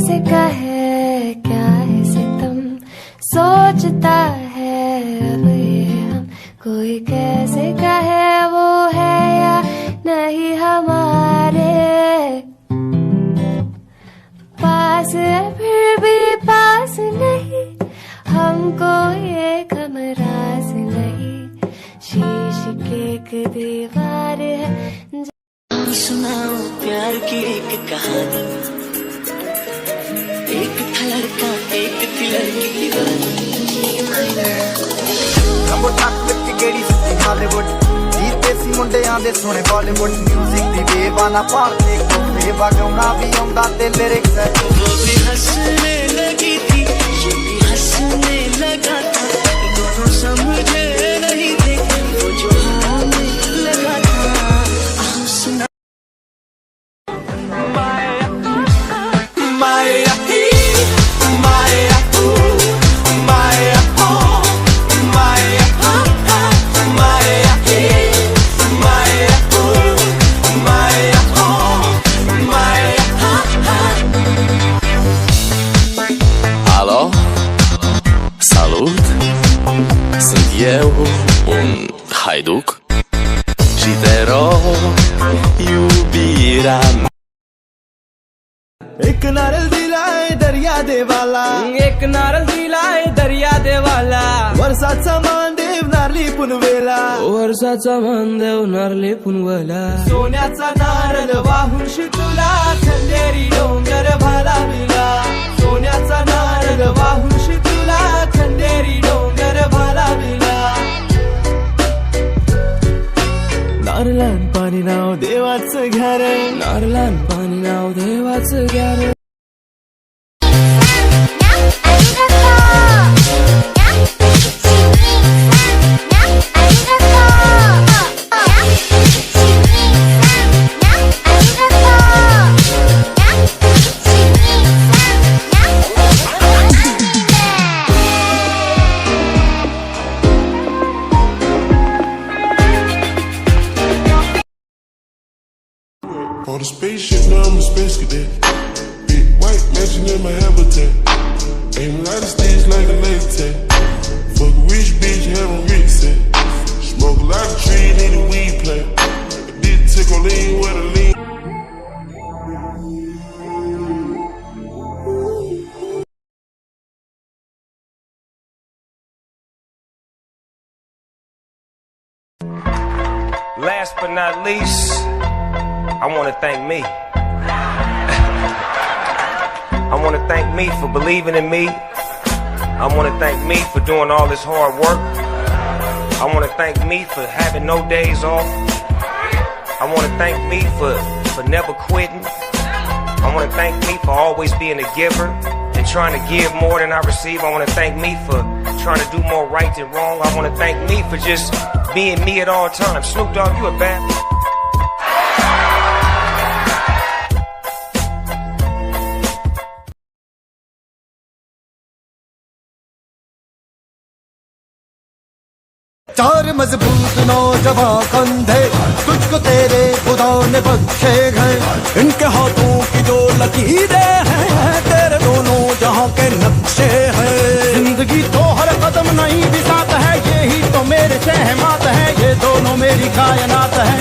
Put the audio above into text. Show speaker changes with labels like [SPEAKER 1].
[SPEAKER 1] कैसे कहे क्या है सितम, सोचता है अब ये हम, कोई कैसे कहे वो है या नहीं हमारे पास है, फिर भी पास नहीं, हमको ये कमराज नहीं, शीश की एक दीवार है।
[SPEAKER 2] सुनाओ प्यार की एक कहानी, एक था लड़का एक थी लड़की दीवानी।
[SPEAKER 3] ਮੁੰਡਿਆਂ ਦੇ ਸੋਹਣੇ ਬਾਲੀਵੁੱਡ ਮਿਊਜ਼ਿਕ ਦੀ ਬੇਬਾਨਾ ਪਾਲਦੇ ਕੋਲੇ ਵਗਾਉਣਾ ਵੀ ਆਉਂਦਾ ਤੇ ਲਿਰਿਕਸ ਹੈ।
[SPEAKER 2] वो भी हंसने लगी थी ये भी हंसने लगा था, दोनों समझे नहीं थे वो जो हमें लगा था। आओ सुना
[SPEAKER 4] Sunt eu un haiduc și te rog iubirea mea.
[SPEAKER 3] एक नारल दिलाय दर्या देवाला,
[SPEAKER 5] एक नारळ दिलाय दर्या देवाला,
[SPEAKER 3] वर्षाचा मांदेव नारली पुनवेला,
[SPEAKER 5] वर्षाचा मानदेव नारले पुनवला,
[SPEAKER 3] सोन्याचा नारळ वाहून शितुला, खंडेरी डोंगर भालाविला, सोन्याचा नारळ वाहून शितुला, खंडेरी डोंगर भालाविला। नारळान पाणी नाव देवाचं घर,
[SPEAKER 5] नारळान पाणी नाव देवाचं gear.
[SPEAKER 6] On a spaceship, now I'm a space cadet. Big white mansion in my habitat. Aim a lot of stage like a latex. Fuck a rich bitch, have a rich set. Smoke a lot of trees, need a weed plant. A bitch tickle lean with a lean.
[SPEAKER 7] Last but not least, I want to thank me. I want to thank me for believing in me. I want to thank me for doing all this hard work. I want to thank me for having no days off. I want to thank me for never quitting. I want to thank me for always being a giver and trying to give more than I receive. I want to thank me for trying to do more right than wrong. I want to thank me for just being me at all times. Snoop Dogg, you a bad.
[SPEAKER 3] चार मजबूत नौजवान कंधे तुझको तेरे खुदा ने बख्शे हैं, इनके हाथों की जो लकीरें हैं तेरे दोनों जहां के नक्शे हैं। जिंदगी तो हर कदम नहीं भी साथ है, यही तो मेरे सहमत है, ये दोनों मेरी कायनात है।